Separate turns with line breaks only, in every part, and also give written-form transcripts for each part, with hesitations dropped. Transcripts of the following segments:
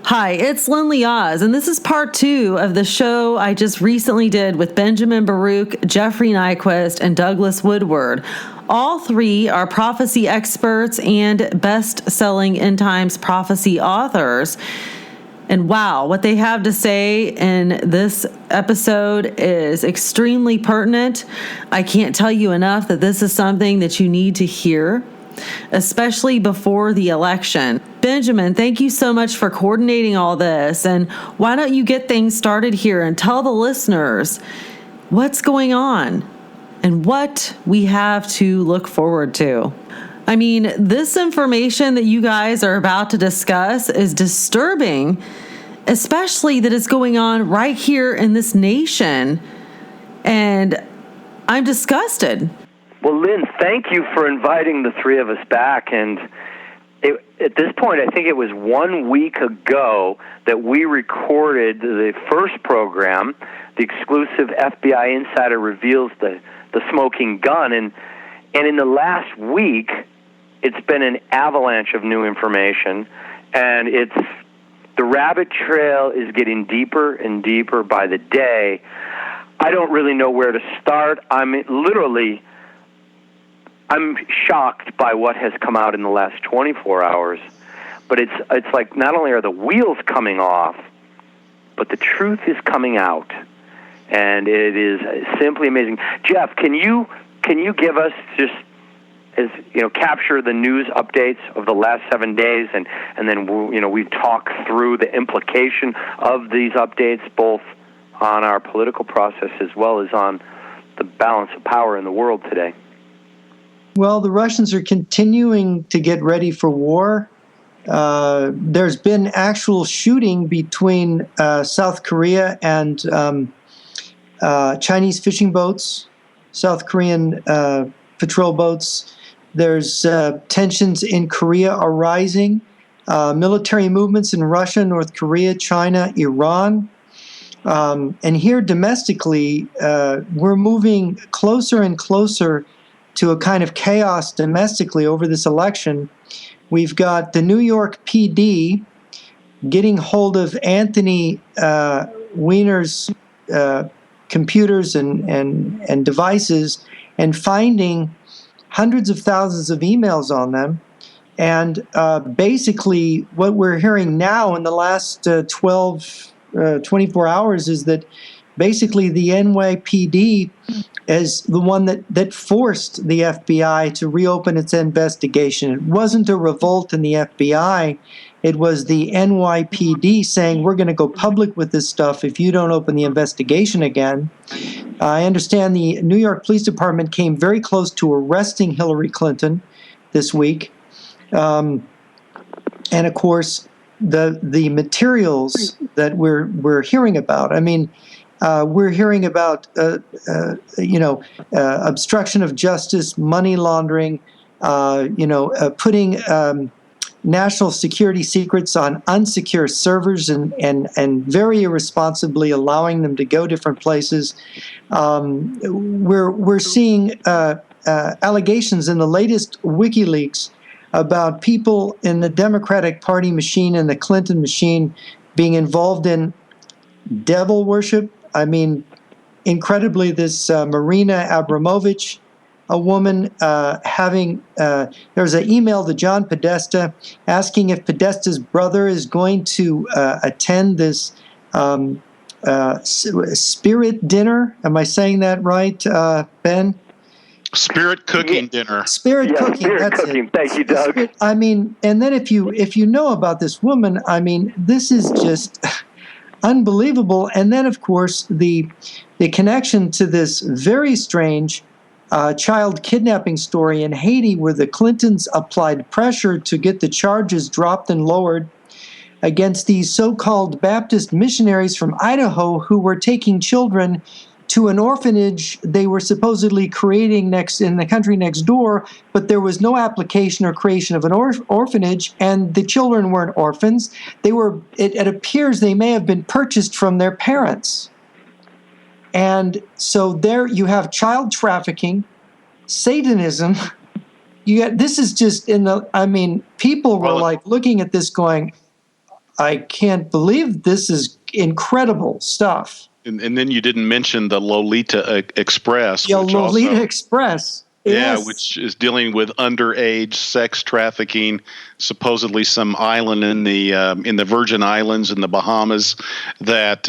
Hi, it's Lindley Oz, and this is part 2 of the show I just recently did with Benjamin Baruch, Jeffrey Nyquist, and Douglas Woodward. All 3 are prophecy experts and best-selling end times prophecy authors. And wow, what they have to say in this episode is extremely pertinent. I can't tell you enough that this is something that you need to hear, especially before the election. Benjamin, thank you so much for coordinating all this. And why don't you get things started here and tell the listeners what's going on and what we have to look forward to. I mean, this information that you guys are about to discuss is disturbing, especially that it's going on right here in this nation. And I'm disgusted.
Well, Lynn, thank you for inviting the 3 of us back. And at this point, I think it was 1 week ago that we recorded the first program, the exclusive FBI Insider Reveals the Smoking Gun. And in the last week, it's been an avalanche of new information. And the rabbit trail is getting deeper and deeper by the day. I don't really know where to start. I'm shocked by what has come out in the last 24 hours, but it's like not only are the wheels coming off, but the truth is coming out, and it is simply amazing. Jeff, can you give us just capture the news updates of the last 7 days, and then we've talked through the implication of these updates both on our political process as well as on the balance of power in the world today.
Well, the Russians are continuing to get ready for war. There's been actual shooting between South Korea and Chinese fishing boats, South Korean patrol boats. There's tensions in Korea are rising, military movements in Russia, North Korea, China, Iran. And here domestically, we're moving closer and closer to a kind of chaos domestically over this election. We've got the New York PD getting hold of Anthony Weiner's computers and devices and finding hundreds of thousands of emails on them. And basically what we're hearing now in the last 24 hours is that basically the NYPD is the one that forced the FBI to reopen its investigation. It wasn't a revolt in the FBI. It was the NYPD saying, we're going to go public with this stuff if you don't open the investigation again. I understand the New York Police Department came very close to arresting Hillary Clinton this week. And of course, the materials that we're hearing about, I mean, we're hearing about, obstruction of justice, money laundering, putting national security secrets on unsecure servers and very irresponsibly allowing them to go different places. We're seeing allegations in the latest WikiLeaks about people in the Democratic Party machine and the Clinton machine being involved in devil worship. I mean, incredibly, this Marina Abramovich, a woman there's an email to John Podesta asking if Podesta's brother is going to attend this spirit dinner. Am I saying that right, Ben?
Spirit cooking dinner.
Spirit cooking.
Spirit
That's
cooking.
It.
Thank you, Doug.
I mean, and then if you know about this woman, I mean, this is just unbelievable. And then, of course, the connection to this very strange child kidnapping story in Haiti, where the Clintons applied pressure to get the charges dropped and lowered against these so-called Baptist missionaries from Idaho who were taking children to an orphanage they were supposedly creating in the country next door, but there was no application or creation of an orphanage, and the children weren't orphans. It appears they may have been purchased from their parents. And so there you have child trafficking, Satanism. This is just people were like looking at this going, I can't believe this is incredible stuff.
And then you didn't mention the Lolita Express,
Yeah,
which
Lolita Express.
Yeah,
Yes.
which is dealing with underage sex trafficking. Supposedly, some island in the Virgin Islands in the Bahamas that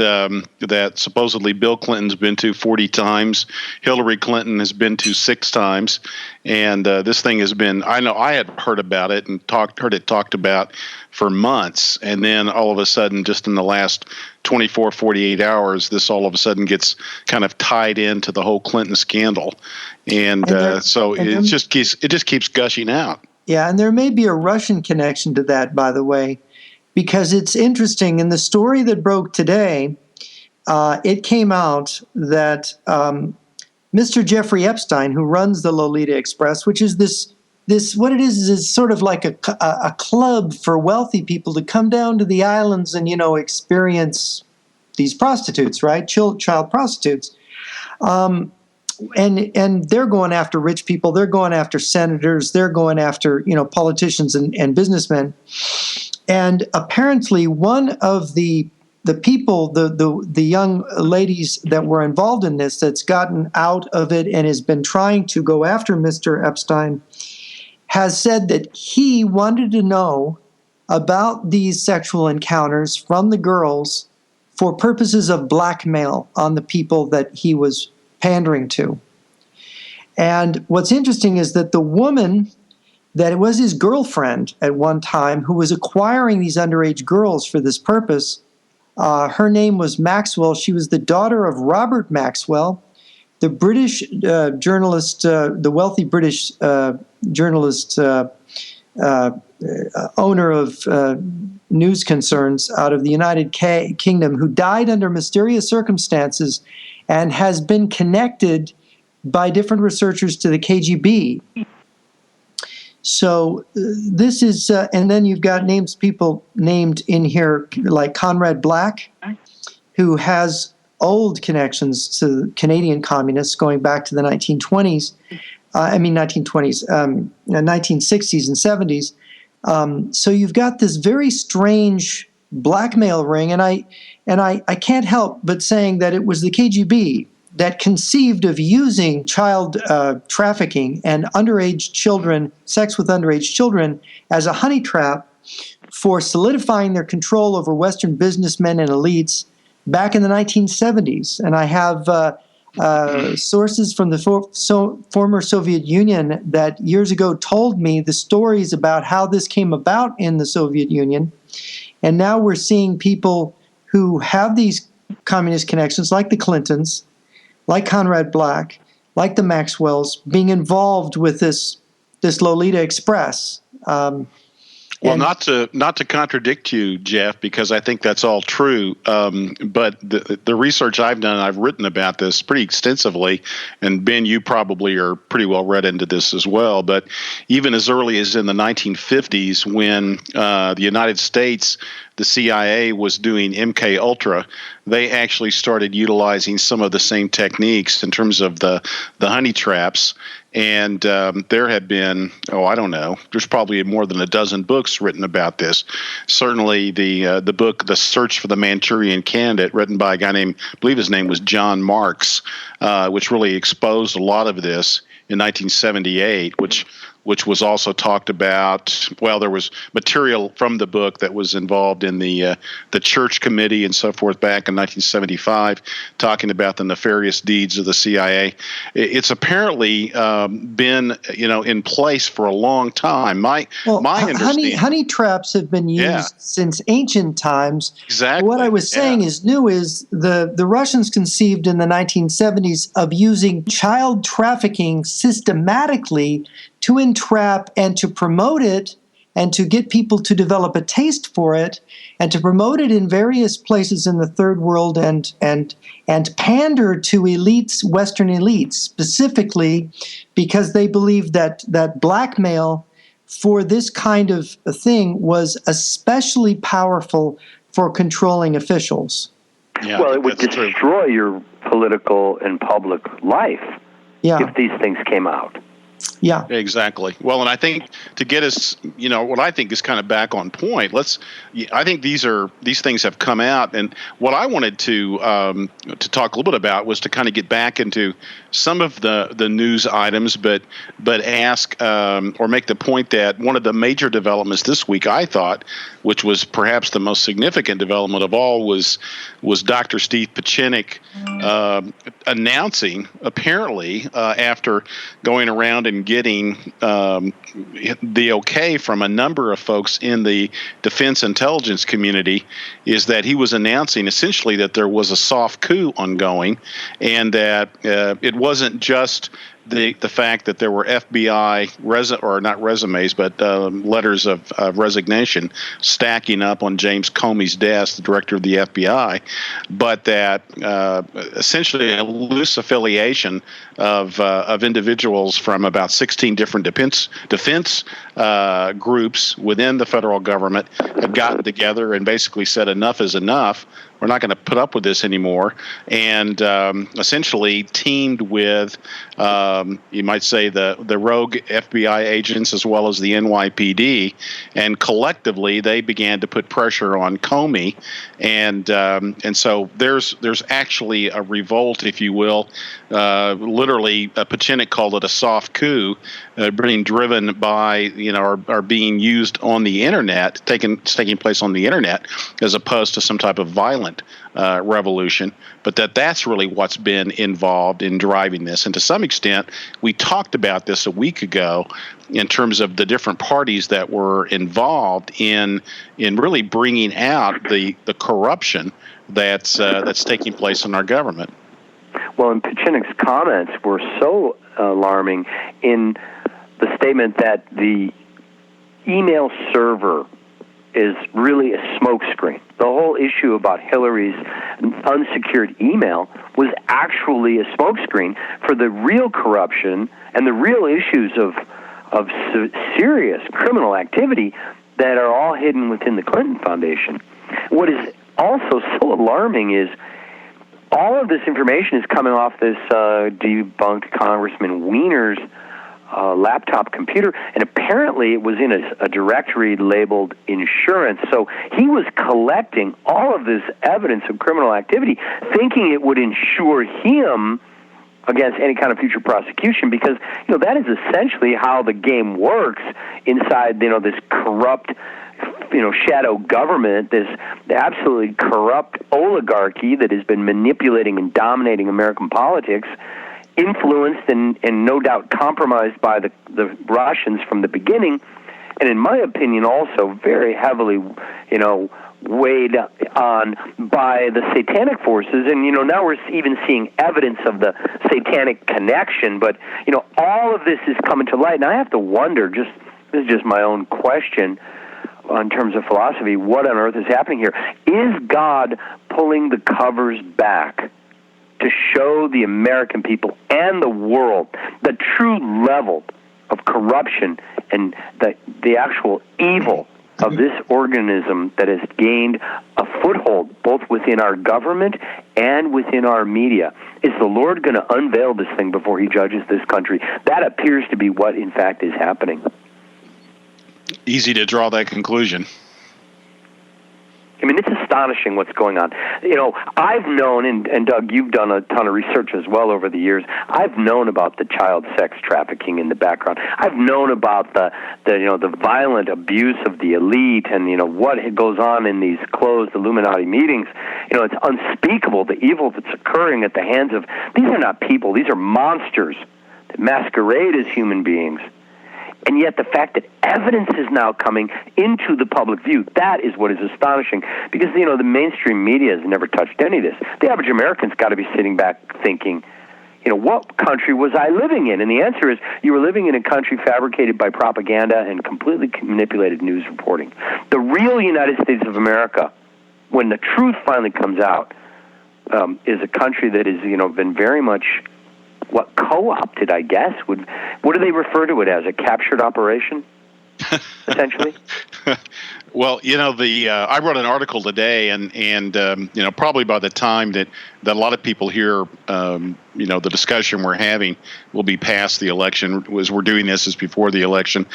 supposedly Bill Clinton's been to 40 times, Hillary Clinton has been to 6 times, and this thing has been. I know I had heard about it and heard it talked about for months, and then all of a sudden, just in the last 24, 48 hours, this all of a sudden gets kind of tied into the whole Clinton scandal, and so it just keeps gushing out.
Yeah, and there may be a Russian connection to that, by the way, because it's interesting. In the story that broke today, it came out that Mr. Jeffrey Epstein, who runs the Lolita Express, which is this what it is sort of like a club for wealthy people to come down to the islands and, experience these prostitutes, right? Child prostitutes. And they're going after rich people. They're going after senators. They're going after, politicians and businessmen. And apparently one of the people, the young ladies that were involved in this, that's gotten out of it and has been trying to go after Mr. Epstein, has said that he wanted to know about these sexual encounters from the girls for purposes of blackmail on the people that he was pandering to. And what's interesting is that the woman that was his girlfriend at one time, who was acquiring these underage girls for this purpose, her name was Maxwell. She was the daughter of Robert Maxwell, the British journalist, the wealthy British journalist, owner of news concerns out of the United Kingdom, who died under mysterious circumstances and has been connected by different researchers to the KGB. So this is, and then you've got people named in here like Conrad Black, who has old connections to Canadian communists going back to the 1920s. 1960s and 70s. So you've got this very strange blackmail ring, and I can't help but saying that it was the KGB that conceived of using child trafficking and underage children, sex with underage children, as a honey trap for solidifying their control over Western businessmen and elites back in the 1970s. And I have sources from the former Soviet Union that years ago told me the stories about how this came about in the Soviet Union. And now we're seeing people who have these communist connections, like the Clintons, like Conrad Black, like the Maxwells, being involved with this Lolita Express.
Well, not to contradict you, Jeff, because I think that's all true. But the research I've done, I've written about this pretty extensively. And Ben, you probably are pretty well read into this as well. But even as early as in the 1950s, when the United States, the CIA was doing MK Ultra, they actually started utilizing some of the same techniques in terms of the honey traps. And there have been, I don't know, there's probably more than a dozen books written about this. Certainly the book, The Search for the Manchurian Candidate, written by a guy named, I believe his name was John Marks, which really exposed a lot of this in 1978, which was also talked about. Well, there was material from the book that was involved in the Church Committee and so forth back in 1975, talking about the nefarious deeds of the CIA. It's apparently been in place for a long time. My understanding,
honey traps have been used since ancient times.
Exactly.
What I was saying is new is the Russians conceived in the 1970s of using child trafficking systematically to entrap and to promote it and to get people to develop a taste for it and to promote it in various places in the third world and pander to elites, Western elites, specifically because they believed that blackmail for this kind of a thing was especially powerful for controlling officials.
Yeah,
well, it would destroy your political and public life if these things came out.
Yeah,
exactly. Well, and I think to get us, what I think is kind of back on point. I think these things have come out, and what I wanted to talk a little bit about was to kind of get back into some of the news items, but ask or make the point that one of the major developments this week, I thought, which was perhaps the most significant development of all, was Dr. Steve Pieczenik announcing, apparently, after going around and getting the okay from a number of folks in the defense intelligence community, is that he was announcing essentially that there was a soft coup ongoing, and that it wasn't just the fact that there were FBI letters of resignation stacking up on James Comey's desk, the director of the FBI, but that essentially a loose affiliation of individuals from about 16 different defense groups within the federal government had gotten together and basically said enough is enough. We're not going to put up with this anymore, and essentially teamed with, you might say, the rogue FBI agents as well as the NYPD, and collectively they began to put pressure on Comey, and so there's actually a revolt, if you will. Literally, Pieczenik called it a soft coup, being driven by are being used on the internet, taking place on the internet, as opposed to some type of violent revolution, but that's really what's been involved in driving this. And to some extent, we talked about this a week ago in terms of the different parties that were involved in really bringing out the corruption that's taking place in our government.
Well, and Pieczenik's comments were so alarming in the statement that the email server is really a smokescreen. The whole issue about Hillary's unsecured email was actually a smokescreen for the real corruption and the real issues of serious criminal activity that are all hidden within the Clinton Foundation. What is also so alarming is all of this information is coming off this debunked Congressman Wiener's laptop computer, and apparently it was in a directory labeled insurance. So he was collecting all of this evidence of criminal activity, thinking it would insure him against any kind of future prosecution, because that is essentially how the game works inside this corrupt shadow government, this absolutely corrupt oligarchy that has been manipulating and dominating American politics, influenced and no doubt compromised by the Russians from the beginning, and in my opinion also very heavily, weighed on by the satanic forces. And, now we're even seeing evidence of the satanic connection, but, all of this is coming to light, and I have to wonder, this is just my own question in terms of philosophy, what on earth is happening here? Is God pulling the covers back to show the American people and the world the true level of corruption and the actual evil of this organism that has gained a foothold both within our government and within our media? Is the Lord going to unveil this thing before he judges this country? That appears to be what, in fact, is happening.
Easy to draw that conclusion.
I mean, it's astonishing what's going on. I've known, and Doug, you've done a ton of research as well over the years. I've known about the child sex trafficking in the background. I've known about the violent abuse of the elite and, what goes on in these closed Illuminati meetings. It's unspeakable, the evil that's occurring at the hands of, these are not people, these are monsters that masquerade as human beings. And yet the fact that evidence is now coming into the public view, that is what is astonishing. Because, the mainstream media has never touched any of this. The average American's got to be sitting back thinking, what country was I living in? And the answer is, you were living in a country fabricated by propaganda and completely manipulated news reporting. The real United States of America, when the truth finally comes out, is a country that has, been very much co-opted, I guess. What do they refer to it as? A captured operation? essentially?
Well, I wrote an article today, and probably by the time that a lot of people hear, the discussion we're having will be past the election. As we're doing this is before the election,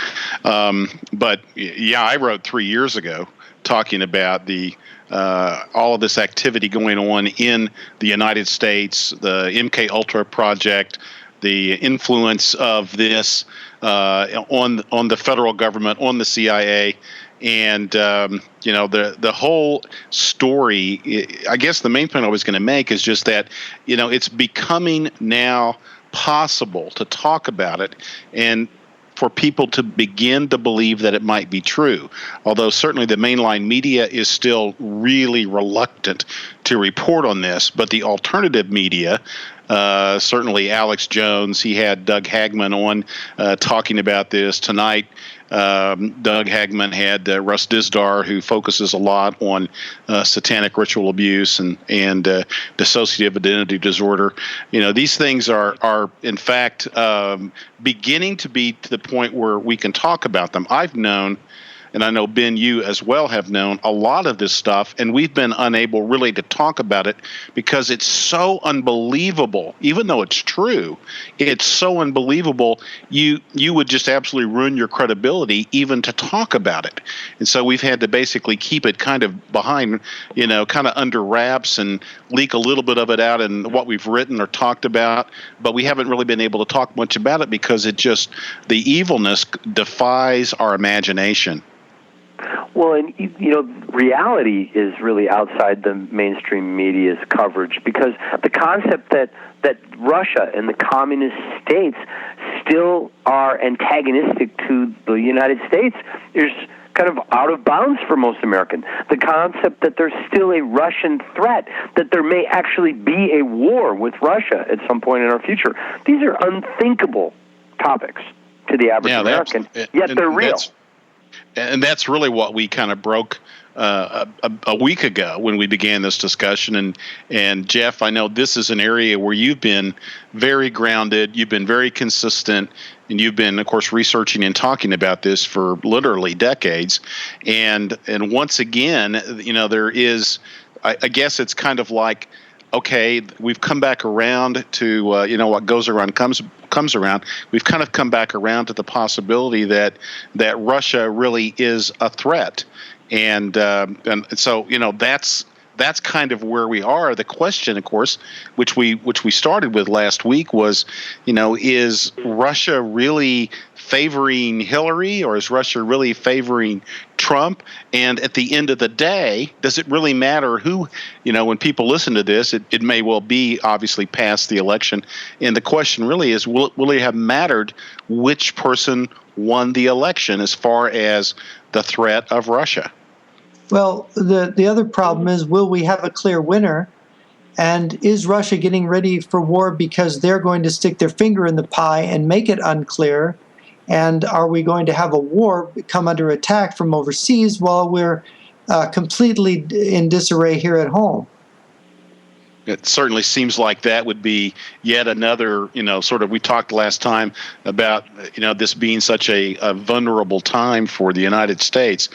but I wrote 3 years ago talking about the all of this activity going on in the United States, the MK Ultra project, the influence of this on the federal government, on the CIA. And the whole story, I guess the main point I was going to make is just that, it's becoming now possible to talk about it and for people to begin to believe that it might be true. Although certainly the mainline media is still really reluctant to report on this, but the alternative media, certainly Alex Jones, he had Doug Hagman on talking about this tonight. Doug Hagman had Russ Dizdar, who focuses a lot on satanic ritual abuse and dissociative identity disorder. These things are in fact beginning to be to the point where we can talk about them. I've known, and I know, Ben, you as well have known a lot of this stuff, and we've been unable really to talk about it because it's so unbelievable. Even though it's true, it's so unbelievable, you would just absolutely ruin your credibility even to talk about it. And so we've had to basically keep it kind of behind, kind of under wraps and leak a little bit of it out in what we've written or talked about, but we haven't really been able to talk much about it because the evilness defies our imagination.
Well, and reality is really outside the mainstream media's coverage, because the concept that Russia and the communist states still are antagonistic to the United States is kind of out of bounds for most Americans. The concept that there's still a Russian threat, that there may actually be a war with Russia at some point in our future, these are unthinkable topics to the average American, yet they're real.
And that's really what we kind of broke a week ago when we began this discussion. And Jeff, I know this is an area where you've been very grounded, you've been very consistent, and you've been, of course, researching and talking about this for literally decades. And once again, there is, I guess it's kind of like, okay, we've come back around to what goes around comes around. We've kind of come back around to the possibility that Russia really is a threat, and so that's kind of where we are. The question, of course, which we started with last week was, is Russia really favoring Hillary, or is Russia really favoring Trump? And at the end of the day, does it really matter who, when people listen to this, it may well be obviously past the election. And the question really is, will it have mattered which person won the election as far as the threat of Russia?
Well, the other problem is, will we have a clear winner? And is Russia getting ready for war because they're going to stick their finger in the pie and make it unclear? And are we going to have a war come under attack from overseas while we're completely in disarray here at home?
It certainly seems like that would be yet another, sort of, we talked last time about, this being such a vulnerable time for the United States.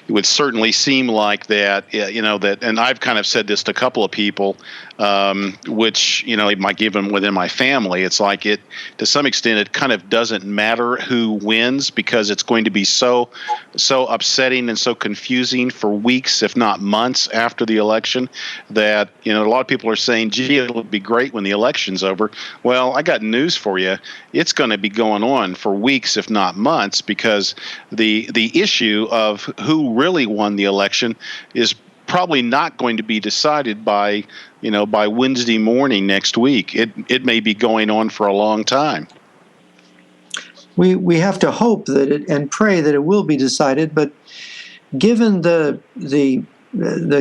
It would certainly seem like that, that, and I've kind of said this to a couple of people, which, it might give them within my family. It's like to some extent, it kind of doesn't matter who wins, because it's going to be so upsetting and so confusing for weeks, if not months after the election, that, a lot of people are saying, gee, it'll be great when the election's over. Well, I got news for you. It's going to be going on for weeks, if not months, because the issue of who really won the election is probably not going to be decided by Wednesday morning next week. It may be going on for a long time.
We have to hope that and pray that it will be decided, but given the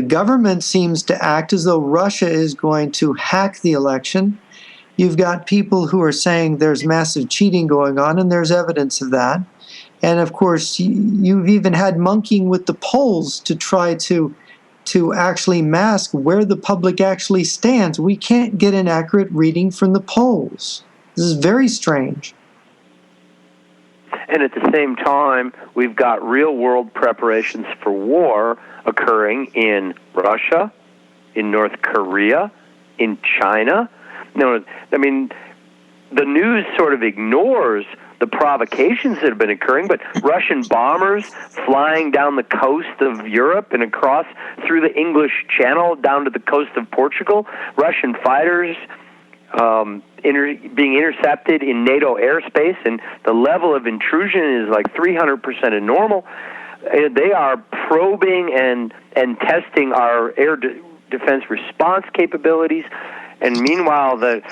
government seems to act as though Russia is going to hack the election. You've got people who are saying there's massive cheating going on, and there's evidence of that. And of course, you've even had monkeying with the polls to try to actually mask where the public actually stands. We can't get an accurate reading from the polls. This is very strange.
And at the same time, we've got real-world preparations for war occurring in Russia, in North Korea, in China. No, I mean, the news sort of ignores the provocations that have been occurring, but Russian bombers flying down the coast of Europe and across through the English Channel down to the coast of Portugal, Russian fighters being intercepted in NATO airspace, and the level of intrusion is like 300% of normal. They are probing and testing our air defense response capabilities. And meanwhile, the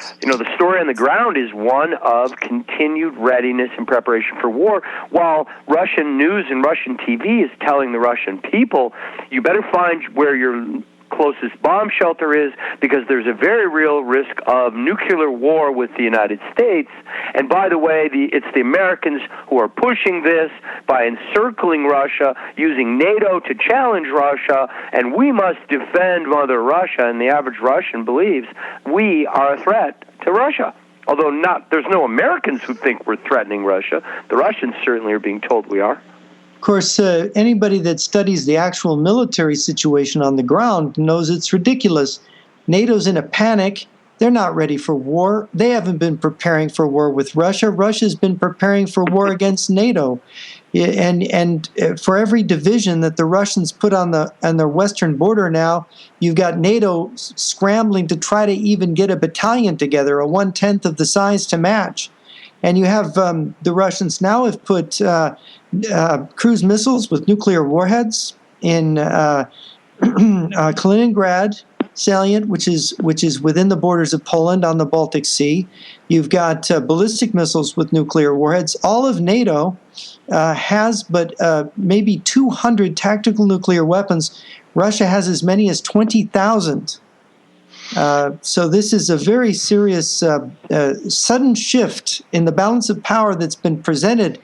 story on the ground is one of continued readiness and preparation for war, while Russian news and Russian TV is telling the Russian people, you better find where your closest bomb shelter is, because there's a very real risk of nuclear war with the United States. And by the way, it's the Americans who are pushing this by encircling Russia, using NATO to challenge Russia, and we must defend Mother Russia, and the average Russian believes we are a threat to Russia. Although there's no Americans who think we're threatening Russia. The Russians certainly are being told we are.
Of course, anybody that studies the actual military situation on the ground knows it's ridiculous. NATO's in a panic. They're not ready for war. They haven't been preparing for war with Russia. Russia's been preparing for war against NATO. And for every division that the Russians put on their western border now, you've got NATO scrambling to try to even get a battalion together, a 1/10 of the size to match. And you have the Russians now have put cruise missiles with nuclear warheads in Kaliningrad salient, which is within the borders of Poland on the Baltic Sea. You've got ballistic missiles with nuclear warheads. All of NATO has but maybe 200 tactical nuclear weapons. Russia has as many as 20,000. So this is a very serious sudden shift in the balance of power that's been presented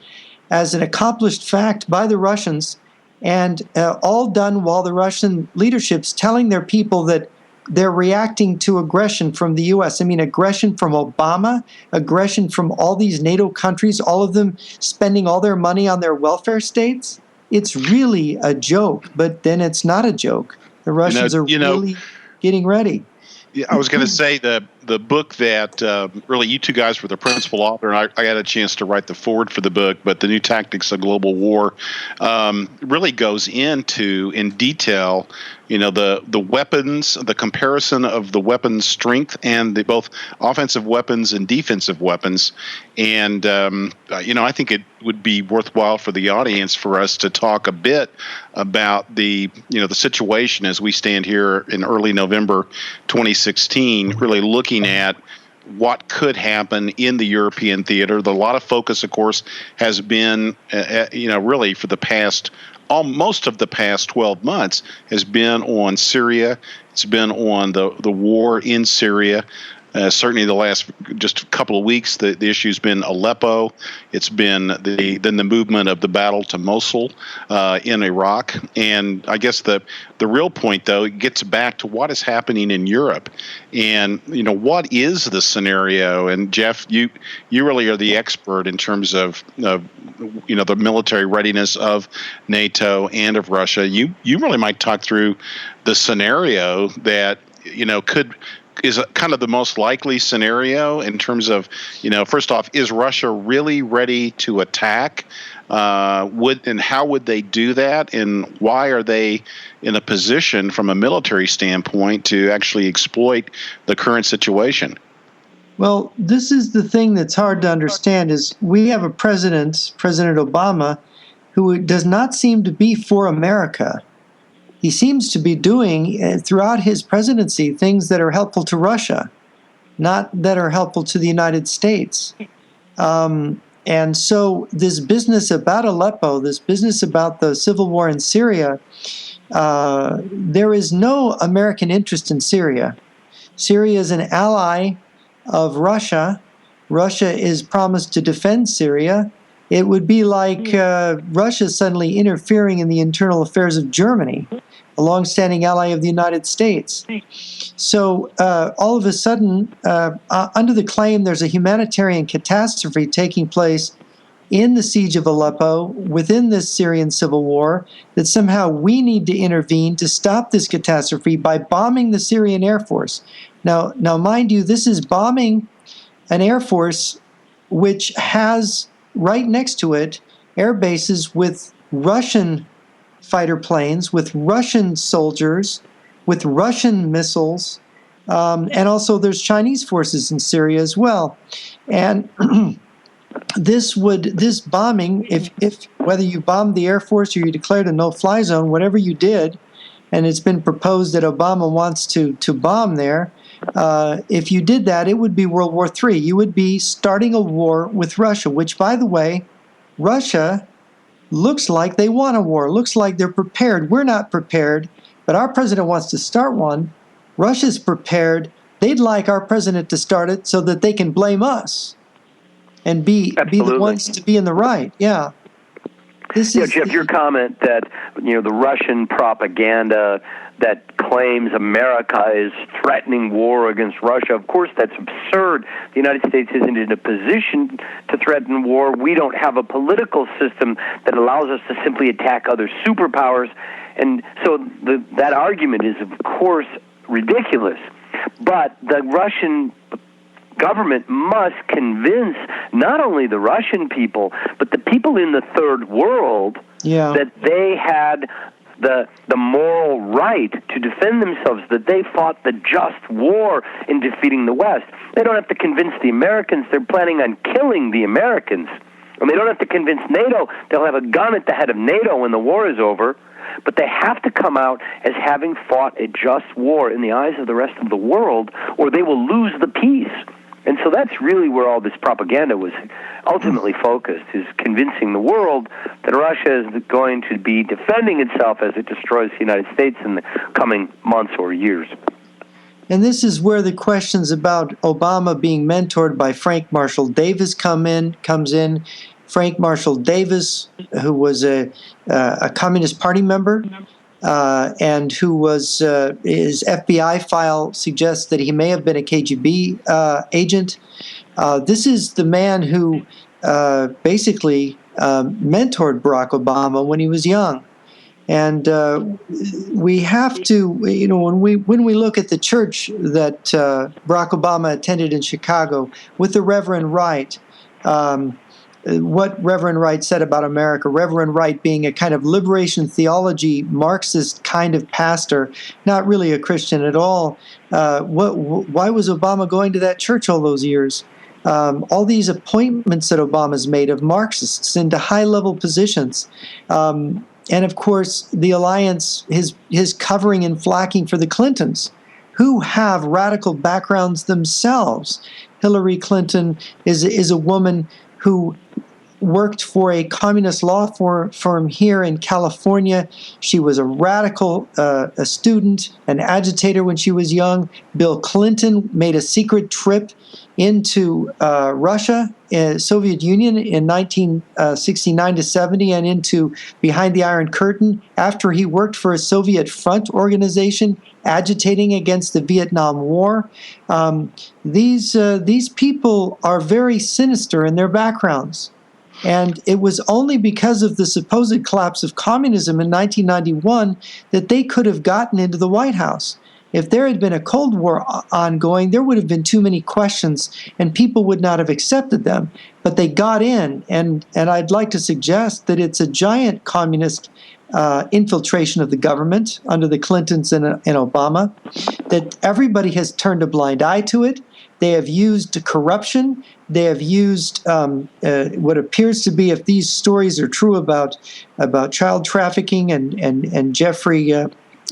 as an accomplished fact by the Russians, and all done while the Russian leadership's telling their people that they're reacting to aggression from the U.S. I mean, aggression from Obama, aggression from all these NATO countries, all of them spending all their money on their welfare states. It's really a joke, but then it's not a joke. The Russians are really getting ready.
Yeah, I was going to say the book that really you two guys were the principal author, and I got a chance to write the foreword for the book, but The New Tactics of Global War really goes into, in detail, the weapons, the comparison of the weapons strength and the both offensive weapons and defensive weapons. And, I think it would be worthwhile for the audience for us to talk a bit about the situation as we stand here in early November 2016, really looking at what could happen in the European theater. A lot of focus, of course, has been, really for the past most of the past 12 months has been on Syria. It's been on the war in Syria. Certainly the last just a couple of weeks, the issue's been Aleppo. It's been the movement of the battle to Mosul in Iraq. And I guess the real point, though, it gets back to what is happening in Europe. And, what is the scenario? And, Jeff, you really are the expert in terms of the military readiness of NATO and of Russia. You really might talk through the scenario that, is kind of the most likely scenario in terms of, first off, is Russia really ready to attack? And how would they do that? And why are they in a position from a military standpoint to actually exploit the current situation?
Well, this is the thing that's hard to understand is we have a President Obama, who does not seem to be for America. He seems to be doing, throughout his presidency, things that are helpful to Russia, not that are helpful to the United States. And so this business about Aleppo, this business about the civil war in Syria, there is no American interest in Syria. Syria is an ally of Russia. Russia is promised to defend Syria. It would be like Russia suddenly interfering in the internal affairs of Germany, a longstanding ally of the United States. So all of a sudden, under the claim there's a humanitarian catastrophe taking place in the siege of Aleppo, within this Syrian civil war, that somehow we need to intervene to stop this catastrophe by bombing the Syrian Air Force. Now, mind you, this is bombing an Air Force which has right next to it air bases with Russian fighter planes, with Russian soldiers, with Russian missiles, and also there's Chinese forces in Syria as well. And this bombing, if whether you bombed the Air Force or you declared a no-fly zone, whatever you did, and it's been proposed that Obama wants to bomb there, if you did that, it would be World War III. You would be starting a war with Russia, which, by the way, Russia looks like they want a war, looks like they're prepared. We're not prepared, but our president wants to start one. Russia's prepared. They'd like our president to start it so that they can blame us and be the ones to be in the right. Yeah.
Jeff, your comment that the Russian propaganda that claims America is threatening war against Russia, of course that's absurd. The United States isn't in a position to threaten war. We don't have a political system that allows us to simply attack other superpowers. And so that argument is, of course, ridiculous. But the Russian government must convince not only the Russian people, but the people in the third world that they had the moral right to defend themselves, that they fought the just war in defeating the West. They don't have to convince the Americans they're planning on killing the Americans. And they don't have to convince NATO they'll have a gun at the head of NATO when the war is over. But they have to come out as having fought a just war in the eyes of the rest of the world, or they will lose the peace. And so that's really where all this propaganda was ultimately focused, is convincing the world that Russia is going to be defending itself as it destroys the United States in the coming months or years.
And this is where the questions about Obama being mentored by Frank Marshall Davis comes in. Frank Marshall Davis, who was a Communist Party member, and who was his FBI file suggests that he may have been a KGB agent. This is the man who basically mentored Barack Obama when he was young. And we have to, when we look at the church that Barack Obama attended in Chicago with the Reverend Wright, what Reverend Wright said about America, Reverend Wright being a kind of liberation theology, Marxist kind of pastor, not really a Christian at all. Why was Obama going to that church all those years? All these appointments that Obama's made of Marxists into high-level positions. And, of course, the alliance, his covering and flacking for the Clintons, who have radical backgrounds themselves. Hillary Clinton is a woman who worked for a communist law firm here in California. She was a radical a student, an agitator when she was young. Bill Clinton made a secret trip into Russia, Soviet Union in 1969 to 70, and into behind the Iron Curtain after he worked for a Soviet front organization agitating against the Vietnam War. These people are very sinister in their backgrounds. And it was only because of the supposed collapse of communism in 1991 that they could have gotten into the White House. If there had been a Cold War ongoing, there would have been too many questions and people would not have accepted them. But they got in, and I'd like to suggest that it's a giant communist infiltration of the government under the Clintons and Obama, that everybody has turned a blind eye to it. They have used corruption. They have used what appears to be, if these stories are true about child trafficking and Jeffrey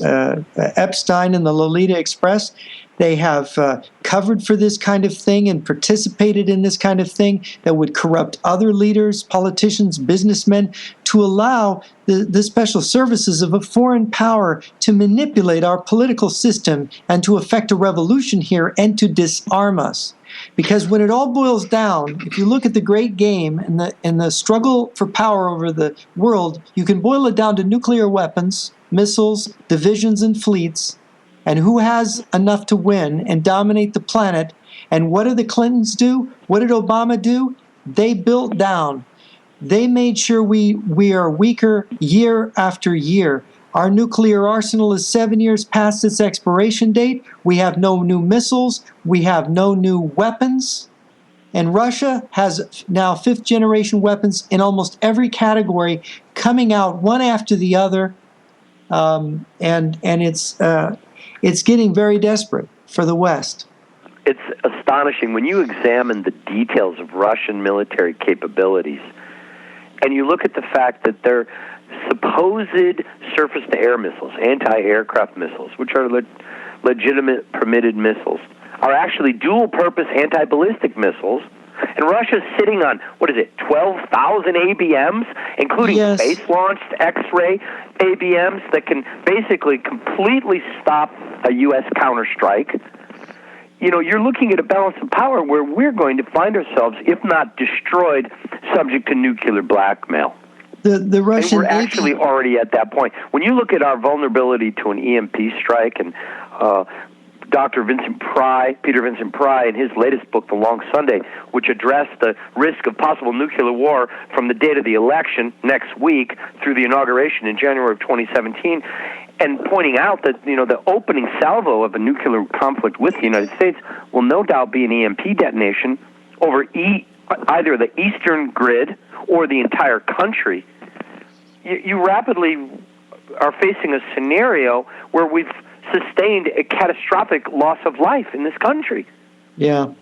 Epstein and the Lolita Express, they have covered for this kind of thing and participated in this kind of thing that would corrupt other leaders, politicians, businessmen, to allow the special services of a foreign power to manipulate our political system and to effect a revolution here and to disarm us. Because when it all boils down, if you look at the great game and the struggle for power over the world, you can boil it down to nuclear weapons, missiles, divisions, and fleets, and who has enough to win and dominate the planet. And what did the Clintons do? What did Obama do? They built down They made sure we are weaker year after year. Our nuclear arsenal is 7 years past its expiration date. We have no new missiles. We have no new weapons. And Russia has now fifth-generation weapons in almost every category coming out one after the other. And it's getting very desperate for the West.
It's astonishing when you examine the details of Russian military capabilities, and you look at the fact that their supposed surface-to-air missiles, anti-aircraft missiles, which are legitimate permitted missiles, are actually dual-purpose anti-ballistic missiles. And Russia's sitting on, 12,000 ABMs, including space-launched X-ray ABMs that can basically completely stop a U.S. counterstrike. You know, you're looking at a balance of power where we're going to find ourselves, if not destroyed, subject to nuclear blackmail.
The Russian
and we're actually already at that point. When you look at our vulnerability to an EMP strike, and Peter Vincent Pry, in his latest book, The Long Sunday, which addressed the risk of possible nuclear war from the date of the election next week through the inauguration in January of 2017, and pointing out that, you know, the opening salvo of a nuclear conflict with the United States will no doubt be an EMP detonation over either the eastern grid or the entire country. You rapidly are facing a scenario where we've sustained a catastrophic loss of life in this country.
Yeah.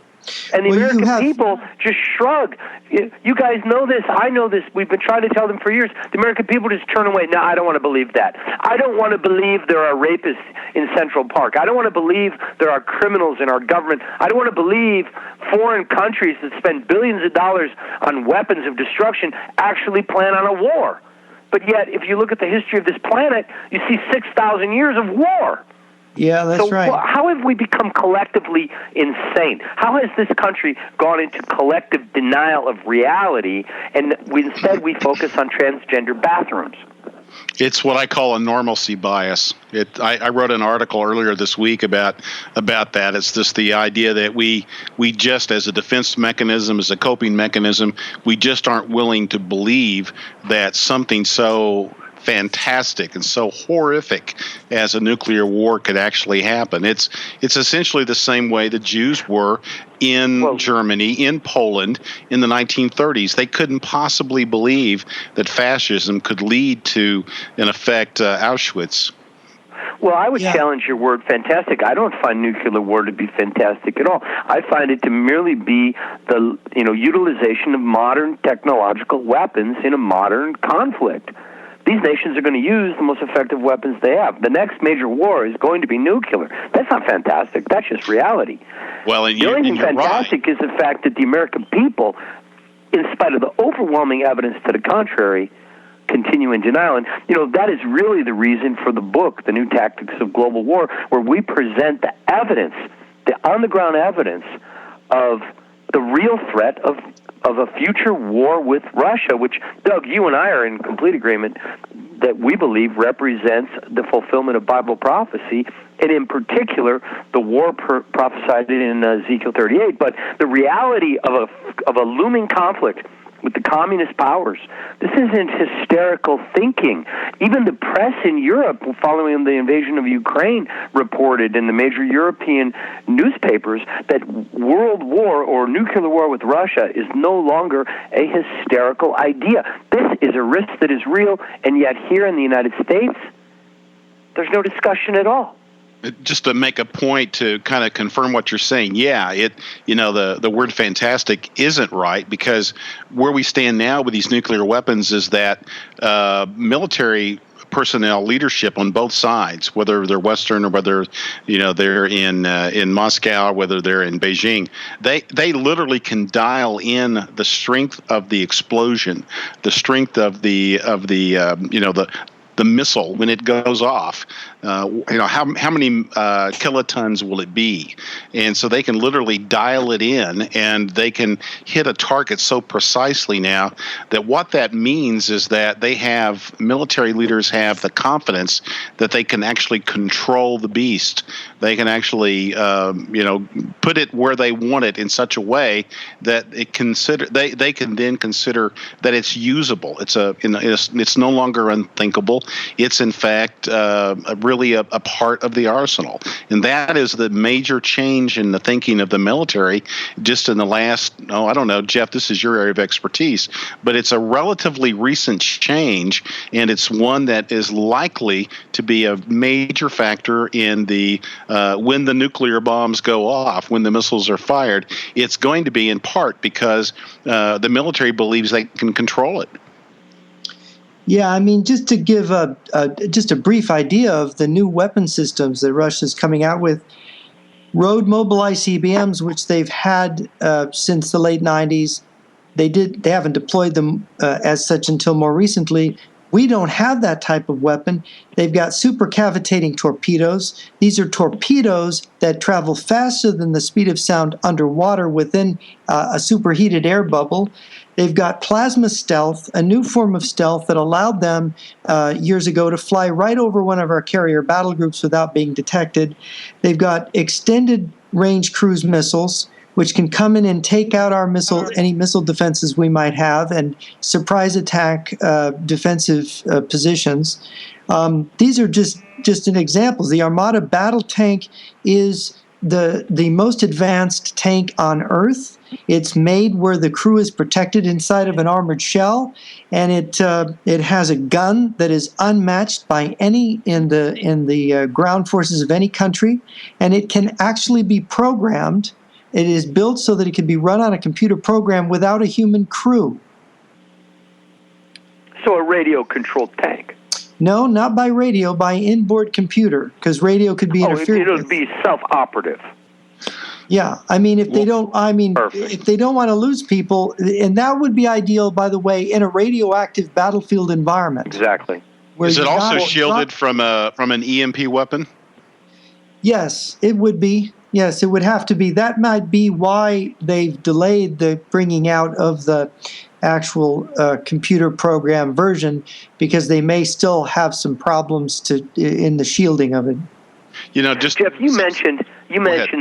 And the American people just shrug. You guys know this. I know this. We've been trying to tell them for years. The American people just turn away. No, I don't want to believe that. I don't want to believe there are rapists in Central Park. I don't want to believe there are criminals in our government. I don't want to believe foreign countries that spend billions of dollars on weapons of destruction actually plan on a war. But yet, if you look at the history of this planet, you see 6,000 years of war.
Yeah, that's right.
How have we become collectively insane? How has this country gone into collective denial of reality, and instead we focus on transgender bathrooms?
It's what I call a normalcy bias. I wrote an article earlier this week about that. It's just the idea that we just, as a defense mechanism, as a coping mechanism, we just aren't willing to believe that something so fantastic and so horrific as a nuclear war could actually happen. It's essentially the same way the Jews were in Germany, in Poland in the 1930s. They couldn't possibly believe that fascism could lead to, in effect, Auschwitz.
Well, I would challenge your word fantastic. I don't find nuclear war to be fantastic at all. I find it to merely be the utilization of modern technological weapons in a modern conflict. These nations are going to use the most effective weapons they have. The next major war is going to be nuclear. That's not fantastic. That's just reality.
Well,
the only thing fantastic is the fact that the American people, in spite of the overwhelming evidence to the contrary, continue in denial. And, that is really the reason for the book, The New Tactics of Global War, where we present the evidence, the on-the-ground evidence of the real threat of a future war with Russia, which, Doug, you and I are in complete agreement that we believe represents the fulfillment of Bible prophecy, and in particular, the war prophesied in Ezekiel 38. But the reality of a looming conflict with the communist powers, this isn't hysterical thinking. Even the press in Europe, following the invasion of Ukraine, reported in the major European newspapers that world war or nuclear war with Russia is no longer a hysterical idea. This is a risk that is real, and yet here in the United States, there's no discussion at all.
Just to make a point to kind of confirm what you're saying, the word fantastic isn't right, because where we stand now with these nuclear weapons is that military personnel leadership on both sides, whether they're Western or whether they're in Moscow, whether they're in Beijing, they literally can dial in the strength of the explosion, the strength of the missile when it goes off. how many kilotons will it be? And so they can literally dial it in, and they can hit a target so precisely now that what that means is that military leaders have the confidence that they can actually control the beast. They can actually, put it where they want it in such a way that they can then consider that it's usable. It's no longer unthinkable. It's in fact really a part of the arsenal, and that is the major change in the thinking of the military just in the last. I don't know, Jeff. This is your area of expertise, but it's a relatively recent change, and it's one that is likely to be a major factor in the when the nuclear bombs go off, when the missiles are fired. It's going to be in part because the military believes they can control it.
Yeah, I mean, just to give just a brief idea of the new weapon systems that Russia's coming out with, road mobile ICBMs, which they've had since the late 90s, they haven't deployed them as such until more recently. We don't have that type of weapon. They've got supercavitating torpedoes. These are torpedoes that travel faster than the speed of sound underwater within a superheated air bubble. They've got plasma stealth, a new form of stealth that allowed them years ago to fly right over one of our carrier battle groups without being detected. They've got extended range cruise missiles, which can come in and take out any missile defenses we might have and surprise attack defensive positions. These are just an example. The Armada battle tank is the most advanced tank on Earth. It's made where the crew is protected inside of an armored shell, and it has a gun that is unmatched by any in the ground forces of any country, and it can actually be programmed. It is built so that it can be run on a computer program without a human crew.
So a radio-controlled tank?
No, not by radio, by inboard computer, because radio could be interfered with.
It would be self-operative.
Yeah, I mean, if they don't want to lose people, and that would be ideal, by the way, in a radioactive battlefield environment.
Exactly.
Is it also shielded from an EMP weapon?
Yes, it would be. Yes, it would have to be. That might be why they've delayed the bringing out of the actual computer program version, because they may still have some problems in the shielding of it.
Jeff, you mentioned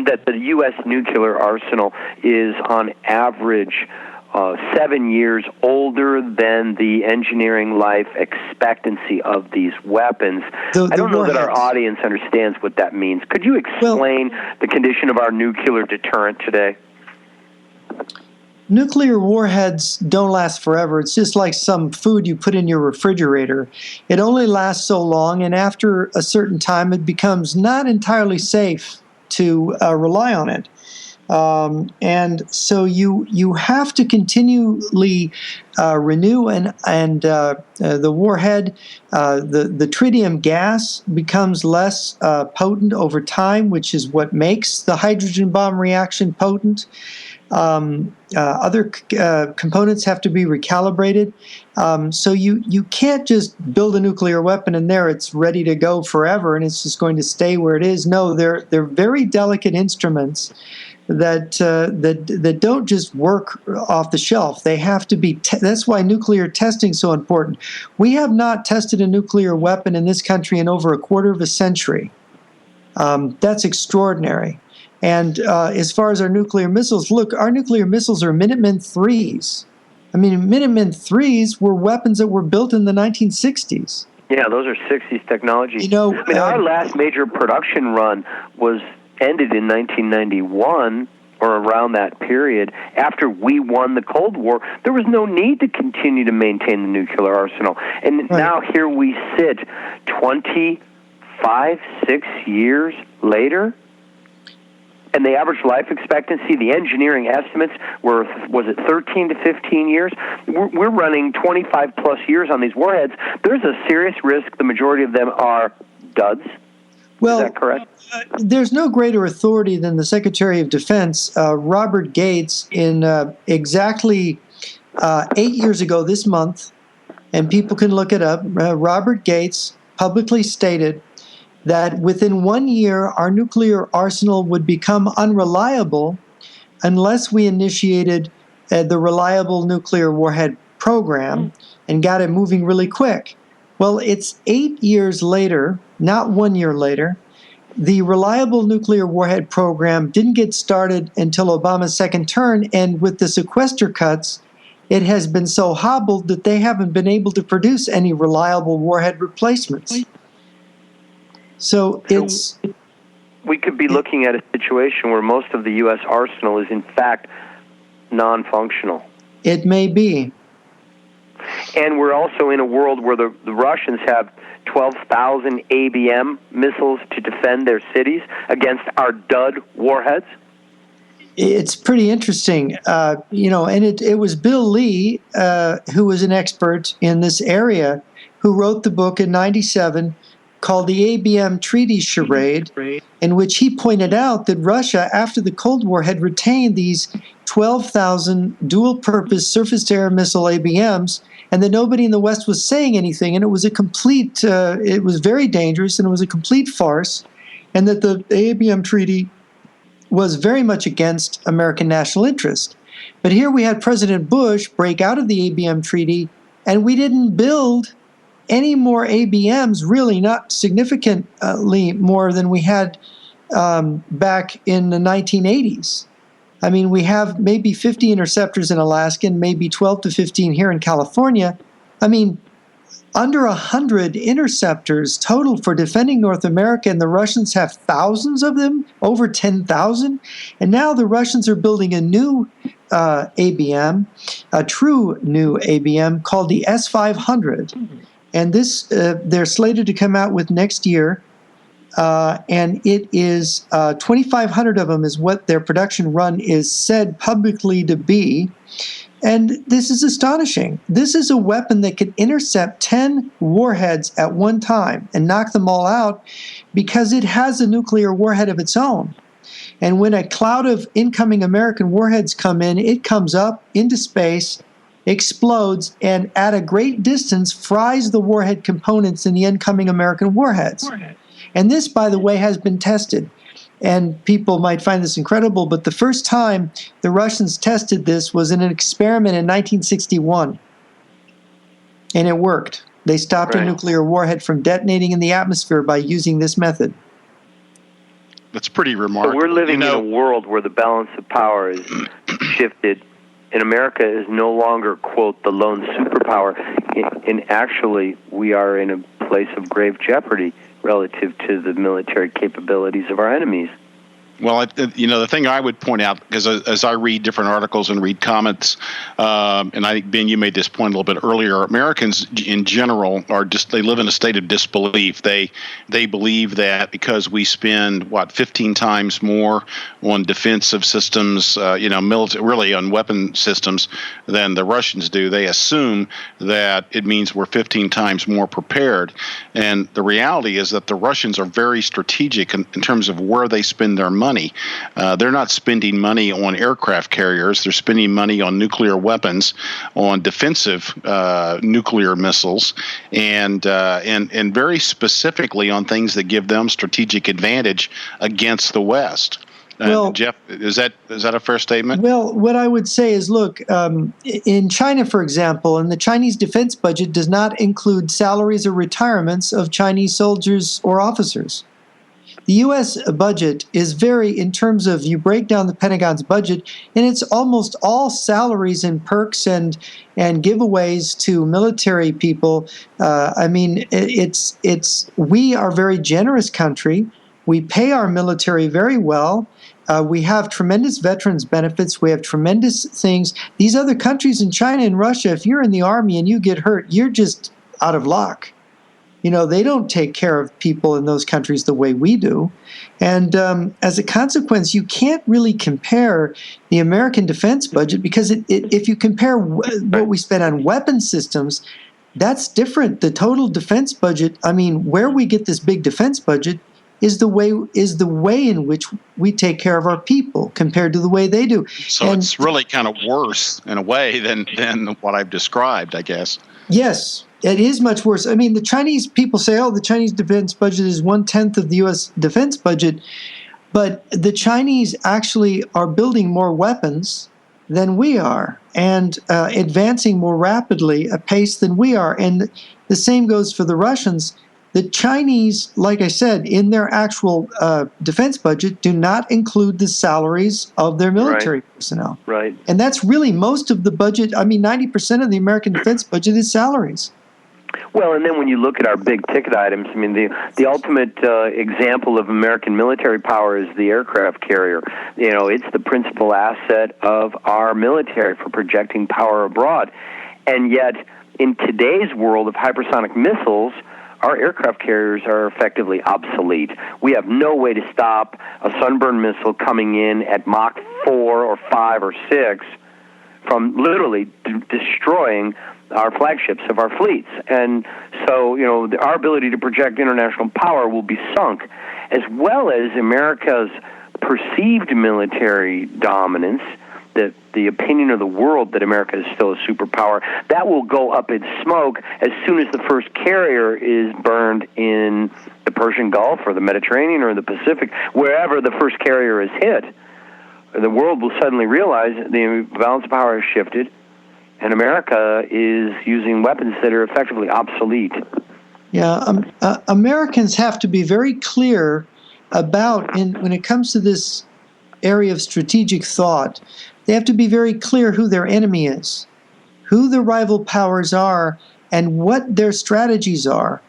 that the U.S. nuclear arsenal is on average 7 years older than the engineering life expectancy of these weapons. I don't know that our audience understands what that means. Could you explain the condition of our nuclear deterrent today?
Nuclear warheads don't last forever. It's just like some food you put in your refrigerator. It only lasts so long, and after a certain time, it becomes not entirely safe to rely on it. And so you have to continually renew and the warhead. The tritium gas becomes less potent over time, which is what makes the hydrogen bomb reaction potent. Other components have to be recalibrated. So you can't just build a nuclear weapon and it's ready to go forever and it's just going to stay where it is. No, they're very delicate instruments that don't just work off the shelf. They have to be. That's why nuclear testing is so important. We have not tested a nuclear weapon in this country in over a quarter of a century. That's extraordinary. And as far as our nuclear missiles, look, our nuclear missiles are Minuteman IIIs. I mean, Minuteman IIIs were weapons that were built in the 1960s.
Yeah, those are 60s technology. Our last major production run ended in 1991 or around that period. After we won the Cold War, there was no need to continue to maintain the nuclear arsenal. And now here we sit 25, 6 years later, and the average life expectancy, the engineering estimates was it 13 to 15 years? We're running 25 plus years on these warheads. There's a serious risk the majority of them are duds.
Well,
is that correct?
There's no greater authority than the Secretary of Defense, Robert Gates, in exactly 8 years ago this month, and people can look it up. Robert Gates publicly stated that within 1 year, our nuclear arsenal would become unreliable unless we initiated the reliable nuclear warhead program and got it moving really quick. Well, it's 8 years later, not 1 year later. The reliable nuclear warhead program didn't get started until Obama's second term, and with the sequester cuts, it has been so hobbled that they haven't been able to produce any reliable warhead replacements. So
we could be looking at a situation where most of the U.S. arsenal is in fact non-functional.
It may be.
And we're also in a world where the Russians have 12,000 ABM missiles to defend their cities against our dud warheads.
It's pretty interesting, and it was Bill Lee, who was an expert in this area, who wrote the book in '97 called The ABM Treaty Charade, in which he pointed out that Russia, after the Cold War, had retained these 12,000 dual-purpose surface-to-air missile ABMs, and that nobody in the West was saying anything, and it was it was very dangerous, and it was a complete farce, and that the ABM Treaty was very much against American national interest. But here we had President Bush break out of the ABM Treaty, and we didn't build any more ABMs, really not significantly more than we had back in the 1980s. I mean, we have maybe 50 interceptors in Alaska and maybe 12 to 15 here in California. I mean, under 100 interceptors total for defending North America, and the Russians have thousands of them, over 10,000. And now the Russians are building a new ABM, a true new ABM called the S-500. And this they're slated to come out with next year. And it is 2,500 of them is what their production run is said publicly to be. And this is astonishing. This is a weapon that could intercept 10 warheads at one time and knock them all out because it has a nuclear warhead of its own. And when a cloud of incoming American warheads come in, it comes up into space, explodes, and at a great distance fries the warhead components in the incoming American warheads. And this, by the way, has been tested. And people might find this incredible, but the first time the Russians tested this was in an experiment in 1961. And it worked. They stopped a nuclear warhead from detonating in the atmosphere by using this method.
That's pretty remarkable.
So we're living in a world where the balance of power is shifted, and America is no longer, quote, the lone superpower. And actually, we are in a place of grave jeopardy relative to the military capabilities of our enemies.
Well, the thing I would point out, because as I read different articles and read comments, and I think, Ben, you made this point a little bit earlier, Americans in general they live in a state of disbelief. They believe that because we spend, 15 times more on defensive systems, really on weapon systems than the Russians do, they assume that it means we're 15 times more prepared. And the reality is that the Russians are very strategic in terms of where they spend their money. They're not spending money on aircraft carriers. They're spending money on nuclear weapons, on defensive nuclear missiles, and very specifically on things that give them strategic advantage against the West.
Well,
Jeff, is that a fair statement?
Well, what I would say is, look, in China, for example, and the Chinese defense budget does not include salaries or retirements of Chinese soldiers or officers. The U.S. budget is in terms of, you break down the Pentagon's budget, and it's almost all salaries and perks and giveaways to military people. We are a very generous country. We pay our military very well. We have tremendous veterans benefits. We have tremendous things. These other countries in China and Russia, if you're in the army and you get hurt, you're just out of luck. They don't take care of people in those countries the way we do. And as a consequence, you can't really compare the American defense budget because if you compare what we spend on weapon systems, that's different. The total defense budget, where we get this big defense budget is the way in which we take care of our people compared to the way they do.
So it's really kind of worse in a way than what I've described, I guess.
Yes. It is much worse. I mean, the Chinese people say, the Chinese defense budget is 1/10 of the U.S. defense budget. But the Chinese actually are building more weapons than we are and advancing more rapidly a pace than we are. And the same goes for the Russians. The Chinese, like I said, in their actual defense budget, do not include the salaries of their military personnel.
Right.
And that's really most of the budget. I mean, 90% of the American defense budget is salaries.
Well, and then when you look at our big ticket items, I mean, the ultimate example of American military power is the aircraft carrier. You know, it's the principal asset of our military for projecting power abroad. And yet, in today's world of hypersonic missiles, our aircraft carriers are effectively obsolete. We have no way to stop a Sunburn missile coming in at Mach 4 or 5 or 6 from literally destroying our flagships of our fleets. And so, you know, our ability to project international power will be sunk, as well as America's perceived military dominance, the opinion of the world that America is still a superpower. That will go up in smoke as soon as the first carrier is burned in the Persian Gulf or the Mediterranean or the Pacific, wherever the first carrier is hit. The world will suddenly realize the balance of power has shifted, and America is using weapons that are effectively obsolete.
Yeah, Americans have to be very clear about, when it comes to this area of strategic thought, they have to be very clear who their enemy is, who the rival powers are, and what their strategies are.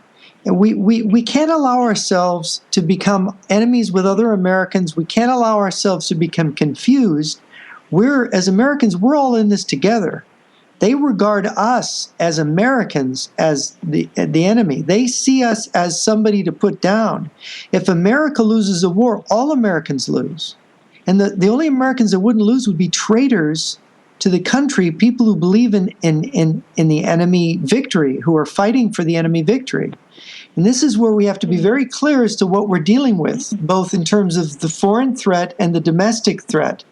And we can't allow ourselves to become enemies with other Americans. We can't allow ourselves to become confused. As Americans, we're all in this together. They regard us as Americans as the enemy. They see us as somebody to put down. If America loses a war, all Americans lose. And the only Americans that wouldn't lose would be traitors to the country, people who believe in the enemy victory, who are fighting for the enemy victory. And this is where we have to be very clear as to what we're dealing with, both in terms of the foreign threat and the domestic threat.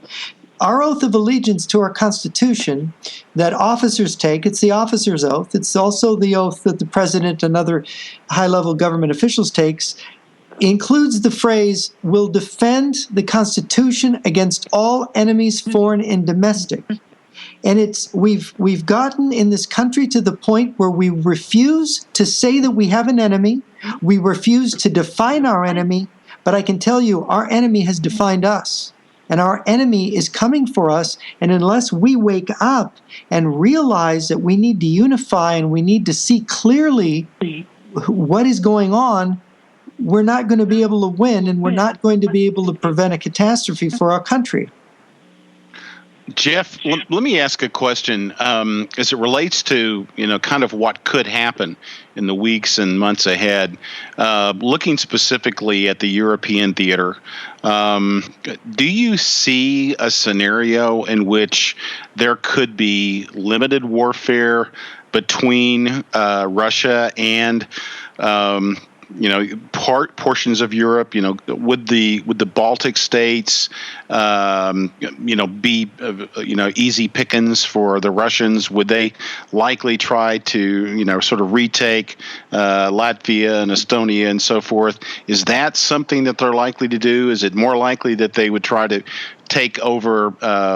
Our oath of allegiance to our Constitution that officers take, it's the officer's oath. It's also the oath that the president and other high-level government officials takes, includes the phrase, will defend the Constitution against all enemies, foreign and domestic. And we've gotten in this country to the point where we refuse to say that we have an enemy. We refuse to define our enemy. But I can tell you, our enemy has defined us. And our enemy is coming for us. And unless we wake up and realize that we need to unify and we need to see clearly what is going on, we're not going to be able to win, and we're not going to be able to prevent a catastrophe for our country.
Jeff, let me ask a question as it relates to, kind of what could happen in the weeks and months ahead, looking specifically at the European theater. Do you see a scenario in which there could be limited warfare between Russia and portions of Europe? Would the Baltic states, be easy pickings for the Russians? Would they likely try to, sort of retake Latvia and Estonia and so forth? Is that something that they're likely to do? Is it more likely that they would try to take over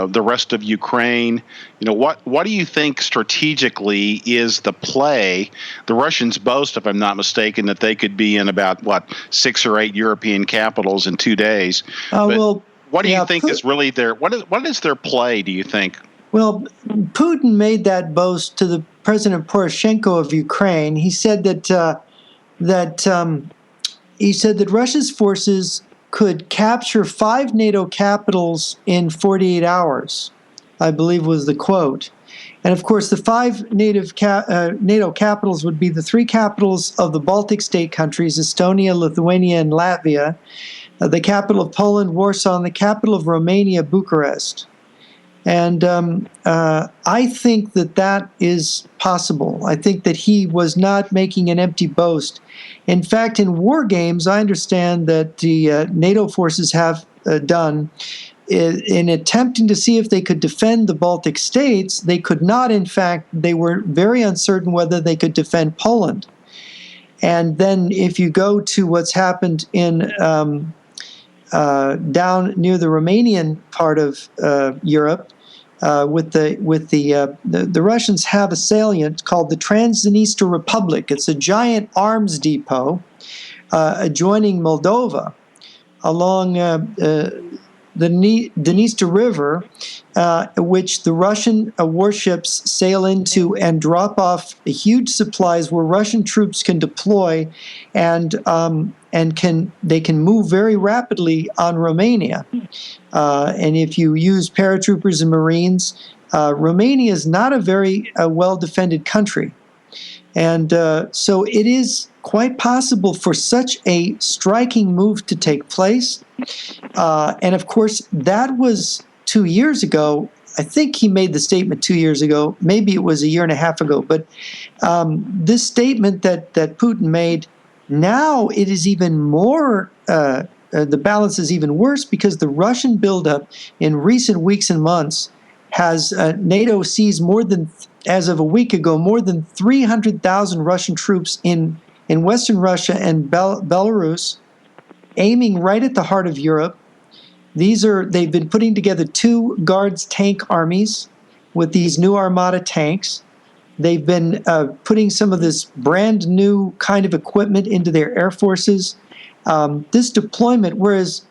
the rest of Ukraine? What do you think strategically is the play? The Russians boast, if I'm not mistaken, that they could be in about 6 or 8 European capitals in 2 days. What do you think is really their what is their play, do you think?
Well, Putin made that boast to the President Poroshenko of Ukraine. He said that Russia's forces could capture 5 NATO capitals in 48 hours, I believe was the quote. And of course, the 5 NATO capitals would be the 3 capitals of the Baltic state countries, Estonia, Lithuania, and Latvia, the capital of Poland, Warsaw, and the capital of Romania, Bucharest. And I think that is possible. I think that he was not making an empty boast. In fact, in war games, I understand that the NATO forces have done in attempting to see if they could defend the Baltic states, they could not. In fact, they were very uncertain whether they could defend Poland. And then if you go to what's happened in down near the Romanian part of Europe, the Russians have a salient called the Transnistria Republic. It's a giant arms depot adjoining Moldova along the Dniester River, which the Russian warships sail into and drop off huge supplies where Russian troops can deploy, and they can move very rapidly on Romania. And if you use paratroopers and Marines, Romania is not a very well-defended country. And so it is quite possible for such a striking move to take place. And of course, that was 2 years ago. I think he made the statement 2 years ago. Maybe it was a year and a half ago. But this statement that Putin made, now it is even more, the balance is even worse, because the Russian buildup in recent weeks and months has NATO sees more than, as of a week ago, more than 300,000 Russian troops in Western Russia and Belarus, aiming right at the heart of Europe. They've been putting together 2 Guards tank armies with these new Armata tanks. They've been putting some of this brand new kind of equipment into their air forces. This deployment, whereas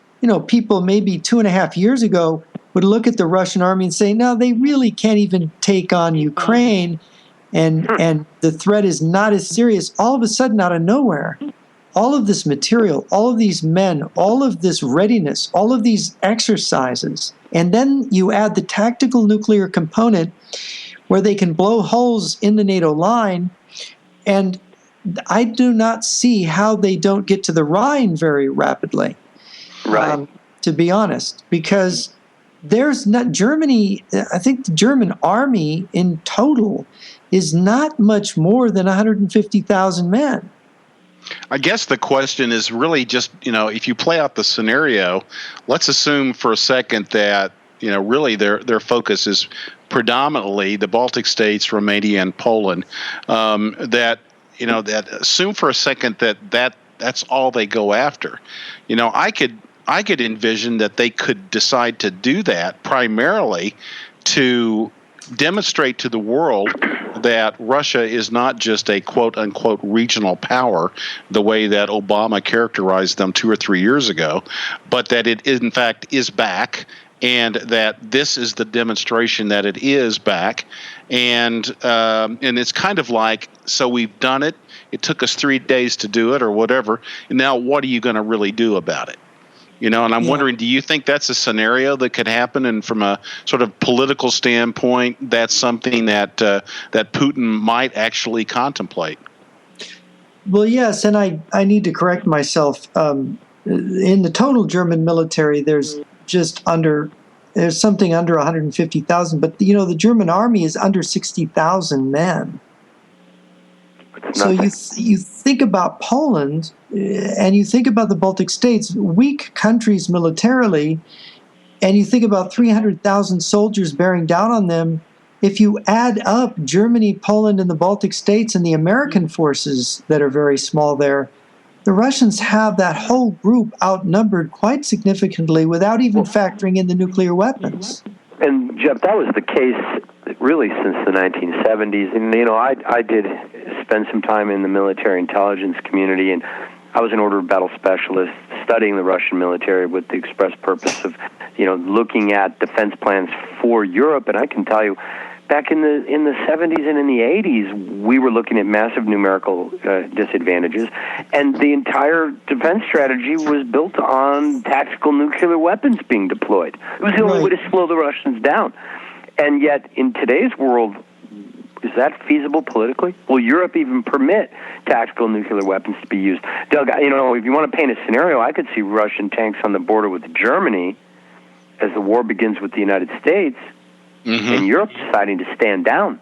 people maybe 2.5 years ago would look at the Russian army and say, no, they really can't even take on Ukraine, and the threat is not as serious. All of a sudden, out of nowhere, all of this material, all of these men, all of this readiness, all of these exercises, and then you add the tactical nuclear component where they can blow holes in the NATO line, and I do not see how they don't get to the Rhine very rapidly,
right?
To be honest, because there's not Germany. I think the German army in total is not much more than 150,000 men.
I guess the question is really just, if you play out the scenario, let's assume for a second that, really their focus is predominantly the Baltic states, Romania, and Poland. That assume for a second that's all they go after. I could envision that they could decide to do that primarily to demonstrate to the world that Russia is not just a quote-unquote regional power, the way that Obama characterized them 2 or 3 years ago, but that it in fact is back, and that this is the demonstration that it is back. And it's kind of like, so we've done it. It took us 3 days to do it or whatever. And now what are you going to really do about it? And I'm wondering, do you think that's a scenario that could happen? And from a sort of political standpoint, that's something that Putin might actually contemplate?
Well, yes, and I need to correct myself. In the total German military, there's something under 150,000, but the German army is under 60,000 men. So you think about Poland, and you think about the Baltic states, weak countries militarily, and you think about 300,000 soldiers bearing down on them. If you add up Germany, Poland, and the Baltic states and the American forces that are very small there, the Russians have that whole group outnumbered quite significantly without even factoring in the nuclear weapons.
And Jeff, that was the case really since the 1970s. And I did spend some time in the military intelligence community, and I was an order of battle specialist studying the Russian military with the express purpose of, looking at defense plans for Europe. And I can tell you, back in the 70s and in the 80s, we were looking at massive numerical disadvantages, and the entire defense strategy was built on tactical nuclear weapons being deployed. It was the only way to slow the Russians down. And yet, in today's world, is that feasible politically? Will Europe even permit tactical nuclear weapons to be used? Doug, if you want to paint a scenario, I could see Russian tanks on the border with Germany as the war begins with the United States, and Europe deciding to stand down.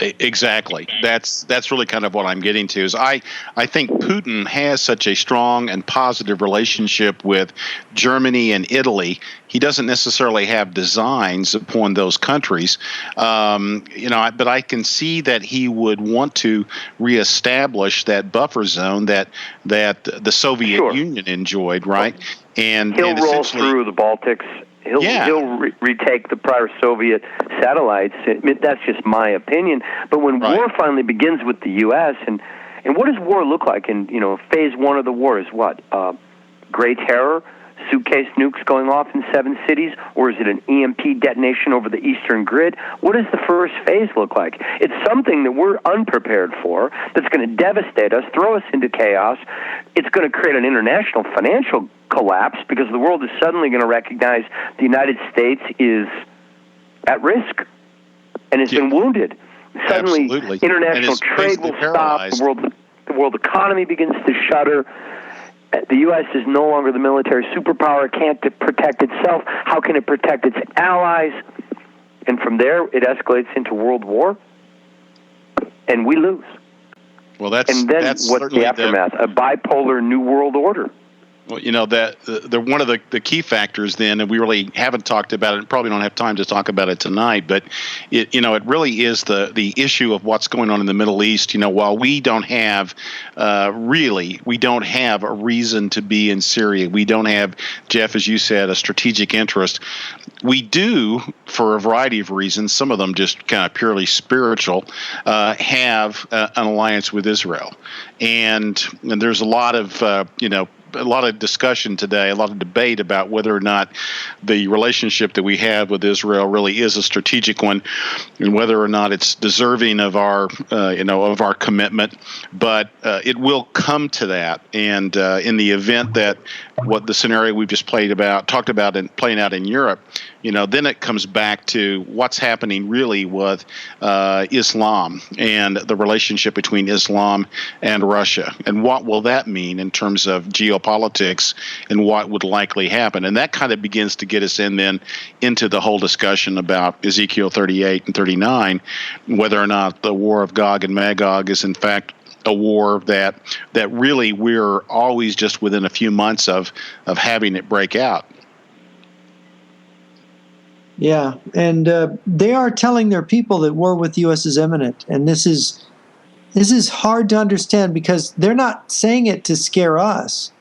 Exactly. That's really kind of what I'm getting to. Is I think Putin has such a strong and positive relationship with Germany and Italy. He doesn't necessarily have designs upon those countries, but I can see that he would want to reestablish that buffer zone that the Soviet Union enjoyed, right? And
he'll roll through the Baltics. He'll retake the prior Soviet satellites. That's just my opinion. But when war finally begins with the U.S. and what does war look like? And phase one of the war is what? Gray terror, suitcase nukes going off in 7 cities, or is it an EMP detonation over the eastern grid? What does the first phase look like? It's something that we're unprepared for. That's going to devastate us, throw us into chaos. It's going to create an international financial collapse because the world is suddenly going to recognize the United States is at risk and has been wounded. Suddenly, international trade will stop. The world economy begins to shudder. The U.S. is no longer the military superpower. It can't protect itself. How can it protect its allies? And from there, it escalates into world war, and we lose.
Well, that's
what's the aftermath? A bipolar new world order.
Well, that one of the key factors then, and we really haven't talked about it, probably don't have time to talk about it tonight, but it really is the issue of what's going on in the Middle East. While we don't have a reason to be in Syria, we don't have, Jeff, as you said, a strategic interest. We do, for a variety of reasons, some of them just kind of purely spiritual, have an alliance with Israel, and there's a lot of discussion today, a lot of debate about whether or not the relationship that we have with Israel really is a strategic one, and whether or not it's deserving of our, of our commitment. But it will come to that, and in the event that what the scenario we've just talked about, and playing out in Europe, then it comes back to what's happening really with Islam and the relationship between Islam and Russia, and what will that mean in terms of geopolitics and what would likely happen. And that kind of begins to get us into the whole discussion about Ezekiel 38 and 39, whether or not the war of Gog and Magog is in fact a war that really we're always just within a few months of having it break out.
Yeah, and they are telling their people that war with the U.S. is imminent, and this is hard to understand because they're not saying it to scare us.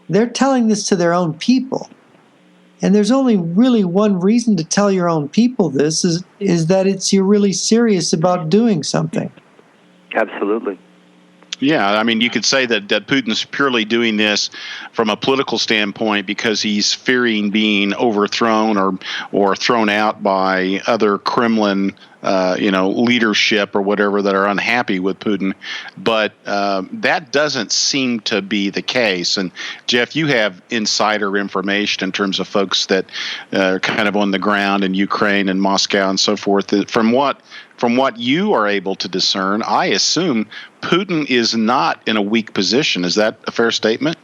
They're telling this to their own people, and there's only really one reason to tell your own people this is that you're really serious about doing something.
Absolutely.
Yeah, I mean, you could say that Putin's purely doing this from a political standpoint because he's fearing being overthrown or thrown out by other Kremlin, leadership or whatever that are unhappy with Putin. But that doesn't seem to be the case. And Jeff, you have insider information in terms of folks that are kind of on the ground in Ukraine and Moscow and so forth. From what you are able to discern, I assume Putin is not in a weak position. Is that a fair statement?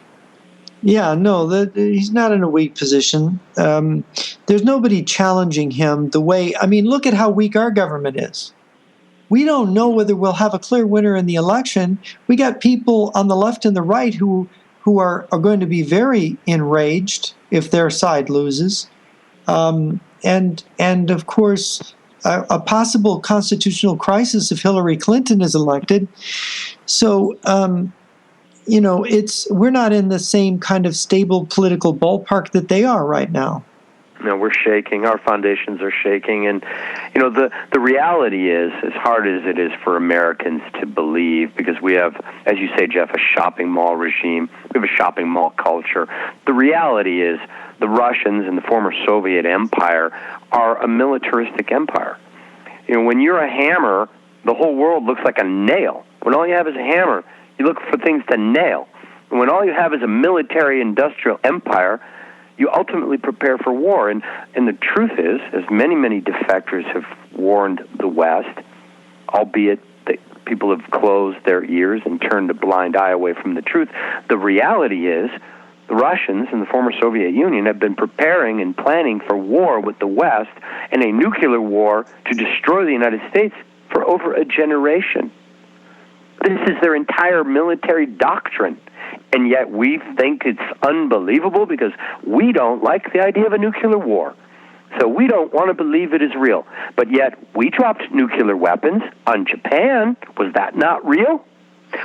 Yeah, no, he's not in a weak position. There's nobody challenging him look at how weak our government is. We don't know whether we'll have a clear winner in the election. We got people on the left and the right who are going to be very enraged if their side loses. And of course, a possible constitutional crisis if Hillary Clinton is elected. So, we're not in the same kind of stable political ballpark that they are right now.
No, we're shaking. Our foundations are shaking. And, the reality is, as hard as it is for Americans to believe, because we have, as you say, Jeff, a shopping mall regime, we have a shopping mall culture. The reality is the Russians and the former Soviet Empire are a militaristic empire. When you're a hammer, the whole world looks like a nail. When all you have is a hammer, you look for things to nail. And when all you have is a military-industrial empire, you ultimately prepare for war. And the truth is, as many, many defectors have warned the West, albeit that people have closed their ears and turned a blind eye away from the truth, the reality is the Russians and the former Soviet Union have been preparing and planning for war with the West and a nuclear war to destroy the United States for over a generation. This is their entire military doctrine. And yet we think it's unbelievable because we don't like the idea of a nuclear war. So we don't want to believe it is real. But yet we dropped nuclear weapons on Japan. Was that not real?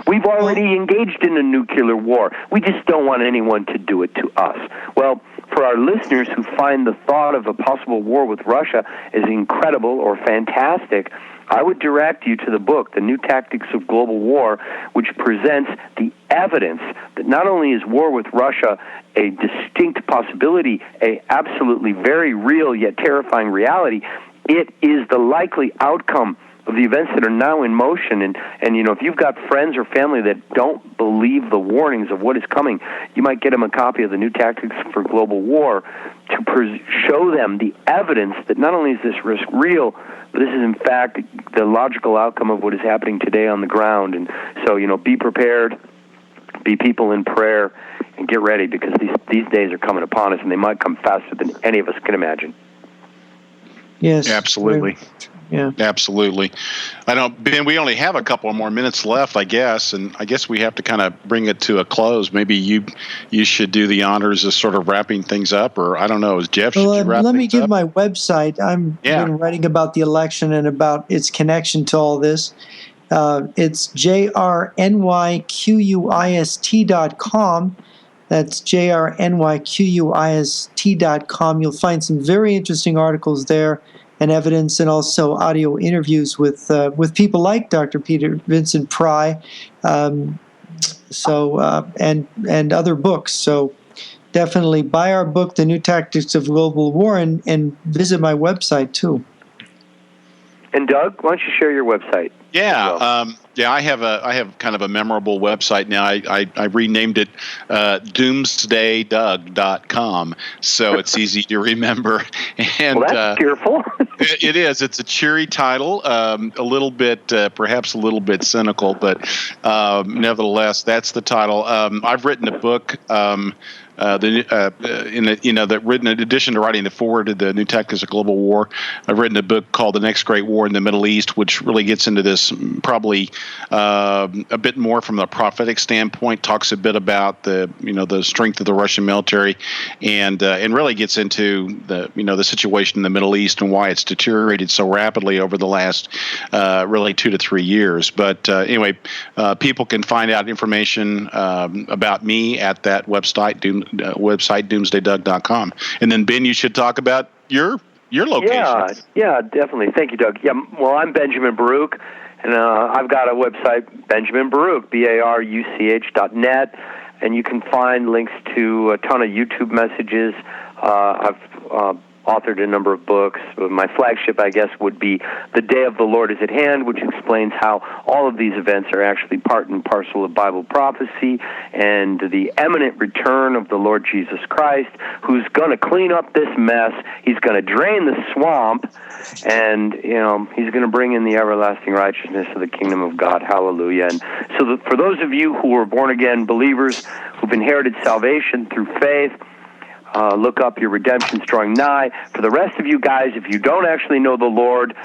We've already engaged in a nuclear war. We just don't want anyone to do it to us. Well, for our listeners who find the thought of a possible war with Russia as incredible or fantastic, I would direct you to the book, The New Tactics of Global War, which presents the evidence that not only is war with Russia a distinct possibility, a absolutely very real yet terrifying reality, it is the likely outcome of the events that are now in motion. And you know, if you've got friends or family that don't believe the warnings of what is coming, you might get them a copy of The New Tactics for Global War to show them the evidence that not only is this risk real, but this is in fact the logical outcome of what is happening today on the ground. And so, you know, be prepared, be people in prayer, and get ready, because these days are coming upon us, and they might come faster than any of us can imagine.
Yes,
absolutely.
Yeah,
absolutely. I know, Ben, we only have a couple more minutes left, I guess, and I guess we have to kind of bring it to a close. Maybe you should do the honors of sort of wrapping things up, or I don't know, Jeff, should you wrap
let me
things
give
up?
my website. I've been writing about the election and about its connection to all this. It's jrnyquist.com. That's jrnyquist.com. You'll find some very interesting articles there, and evidence, and also audio interviews with people like Dr. Peter Vincent Pry, and other books. So definitely buy our book, The New Tactics of Global War, and visit my website too. And
Doug, why don't you share your website?
Yeah, I have kind of a memorable website now. I renamed it doomsdaydoug.com, so it's easy to remember. And
well, that's cheerful.
It is. It's a cheery title, a little bit, perhaps a little bit cynical, but nevertheless, that's the title. I've written a book. In addition to writing the foreword to The New Tactics of Global War, I've written a book called The Next Great War in the Middle East, which really gets into this probably a bit more from the prophetic standpoint, talks a bit about the strength of the Russian military, and really gets into the situation in the Middle East and why it's deteriorated so rapidly over the last really 2 to 3 years. But anyway, people can find out information about me at that website, doomsdaydoug.com. And then, Ben, you should talk about your location.
Yeah, definitely. Thank you, Doug. Yeah, well, I'm Benjamin Baruch, and I've got a website, Benjamin Baruch, BARUCH.net, and you can find links to a ton of YouTube messages. I've authored a number of books. My flagship, I guess, would be The Day of the Lord is at Hand, which explains how all of these events are actually part and parcel of Bible prophecy and the imminent return of the Lord Jesus Christ, who's going to clean up this mess. He's going to drain the swamp, and he's going to bring in the everlasting righteousness of the kingdom of God. Hallelujah. And so for those of you who are born-again believers who've inherited salvation through faith, look up Your Redemption's Drawing Nigh. For the rest of you guys, if you don't actually know the Lord,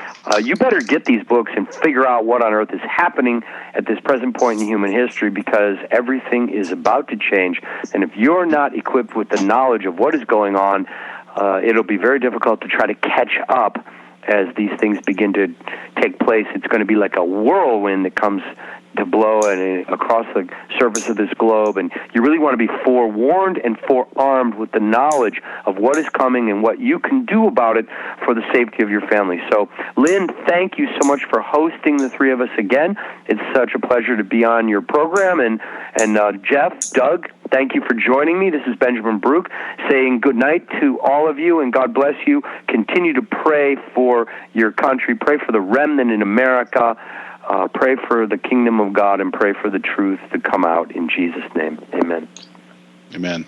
you better get these books and figure out what on earth is happening at this present point in human history, because everything is about to change. And if you're not equipped with the knowledge of what is going on, it'll be very difficult to try to catch up as these things begin to take place. It's going to be like a whirlwind that comes to blow across the surface of this globe, and you really want to be forewarned and forearmed with the knowledge of what is coming and what you can do about it for the safety of your family. So, Lynn, thank you so much for hosting the three of us again. It's such a pleasure to be on your program, and Jeff, Doug, thank you for joining me. This is Benjamin Baruch saying good night to all of you, and God bless you. Continue to pray for your country. Pray for the remnant in America. Pray for the kingdom of God, and pray for the truth to come out in Jesus' name. Amen.
Amen.